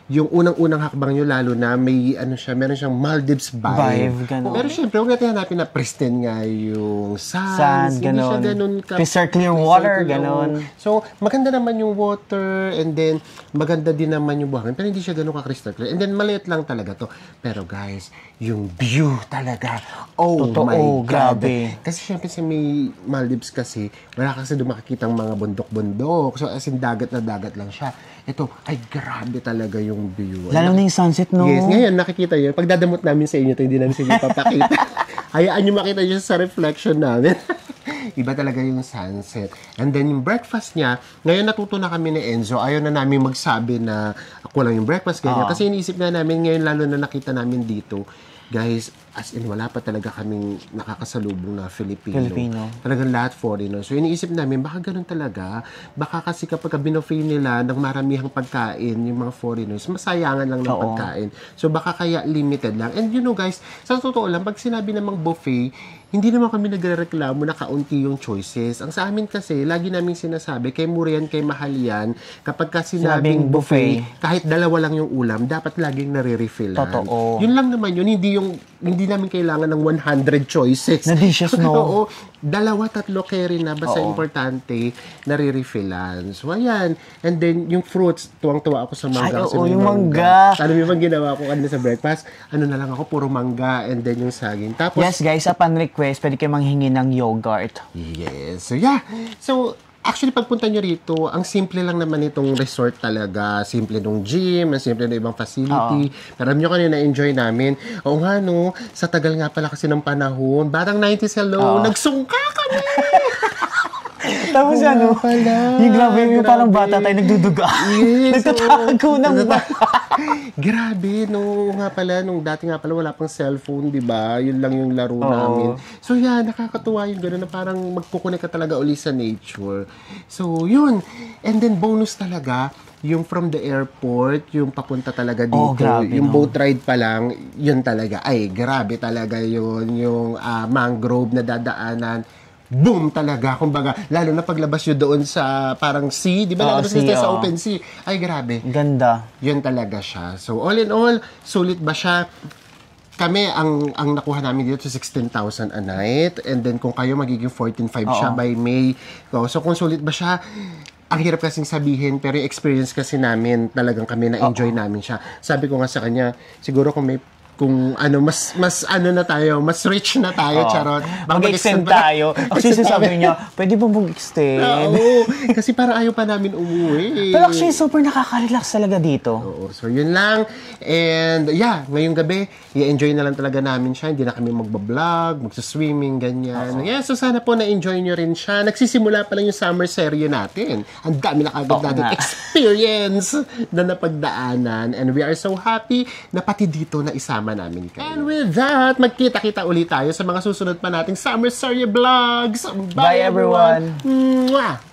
[SPEAKER 1] yung unang-unang hakbang nyo, lalo na may, meron siyang Maldives vibe. Pero syempre, huwag natin hanapin na pristine nga yung sands. Hindi siya ganun
[SPEAKER 2] crystal clear water, ganun.
[SPEAKER 1] So, maganda naman yung water, and then, maganda din naman yung buhangin, pero hindi siya ganun ka-crystal clear. And then, maliit lang talaga to. Pero guys, yung view talaga. Oh my God.
[SPEAKER 2] Grabe.
[SPEAKER 1] Kasi syempre sa may Maldives kasi, wala kasi doon makikitang mga bundok-bundok. So, as in, dagat na dagat lang siya. Ito, ay grabe talaga yung view.
[SPEAKER 2] Lalo na yung sunset, no?
[SPEAKER 1] Yes, ngayon nakikita yun. Pag dadamot namin sa inyo, ito hindi namin sa inyo papakita. Hayaan nyo makita nyo sa reflection namin. Iba talaga yung sunset. And then yung breakfast niya, ngayon natuto na kami ni Enzo, ayaw na namin magsabi na ako lang yung breakfast, ganyan. Kasi iniisip nga namin ngayon, lalo na nakita namin dito, guys, as in, wala pa talaga kaming nakakasalubong na Filipino. Talagang lahat foreigner. So, iniisip namin, baka ganun talaga. Baka kasi kapag binofay nila ng maramihang pagkain, yung mga foreigners, masayangan lang ng pagkain. So, baka kaya limited lang. And you know, guys, sa totoo lang, pag sinabi namang buffet, hindi naman kami nagrereklamo na kaunti yung choices. Ang sa amin kasi, lagi naming sinasabi, kay mura yan, kay mahal yan, kapag ka sinabing buffet, kahit dalawa lang yung ulam, dapat laging nare-refillan.
[SPEAKER 2] Totoo.
[SPEAKER 1] Yun lang naman yun, hindi namin kailangan ng 100 choices.
[SPEAKER 2] Na dishes, no?
[SPEAKER 1] Oo. 2-3 carry na. Basta importante, nare-refillan. So, ayan. And then, yung fruits, tuwang-tuwa ako sa mangga.
[SPEAKER 2] Yung mangga.
[SPEAKER 1] Alam mo yung ginawa ko kanina sa breakfast? Ano na lang ako, puro mangga. And then, yung saging. Tapos,
[SPEAKER 2] yes, guys, upon request, pwede kayo manghingi ng yogurt.
[SPEAKER 1] Yes. So, yeah. So, actually, pagpunta nyo rito, ang simple lang naman itong resort talaga. Simple nung gym, ang simple ng ibang facility. Pero alam nyo kanina, na-enjoy namin. Oo nga, no, sa tagal nga pala kasi ng panahon, batang 90s, hello, nagsungka kami!
[SPEAKER 2] Tapos yung grabe, yung parang bata tayo nagduduga.
[SPEAKER 1] Yes,
[SPEAKER 2] nagtatago ng bata.
[SPEAKER 1] Grabe, dati nga pala wala pang cellphone, di ba? Yun lang yung laro namin. So, yeah, nakakatuwa yung gano'n na parang magkukunik ka talaga uli sa nature. So, yun. And then, bonus talaga, yung from the airport, yung papunta talaga dito,
[SPEAKER 2] grabe,
[SPEAKER 1] yung boat ride pa lang, yun talaga. Ay, grabe talaga yun. Yung mangrove na dadaanan, boom talaga, kumbaga, lalo na paglabas nyo doon sa parang sea, di ba? Lalabas nyo sa open sea. Ay, grabe.
[SPEAKER 2] Ganda.
[SPEAKER 1] Yun talaga siya. So, all in all, sulit ba siya? Kami, ang nakuha namin dito, 16,000 a night. And then, kung kayo, magiging 14,500 siya by May. So, kung sulit ba siya, ang hirap kasing sabihin, pero yung experience kasi namin, talagang kami na-enjoy namin siya. Sabi ko nga sa kanya, siguro kung mas na tayo, mas rich na tayo, charot.
[SPEAKER 2] Mag-extend tayo. Actually, sasabi niya, pwede ba mag-extend?
[SPEAKER 1] Oo, kasi parang ayaw pa namin umuwi.
[SPEAKER 2] Pero actually, super nakaka-relax talaga dito.
[SPEAKER 1] Oo, so yun lang. And yeah, ngayong gabi, i-enjoy na lang talaga namin siya. Hindi na kami magbablog, magsa-swimming, ganyan. Yeah, so sana po na-enjoy nyo rin siya. Nagsisimula pa lang yung summer serye natin. Ang dami na kagad natin experience na napagdaanan. And we are so happy na pati dito na isama namin kayo. And with that, magkita-kita ulit tayo sa mga susunod pa nating Summer Serye Vlogs.
[SPEAKER 2] Bye everyone!
[SPEAKER 1] Mwah!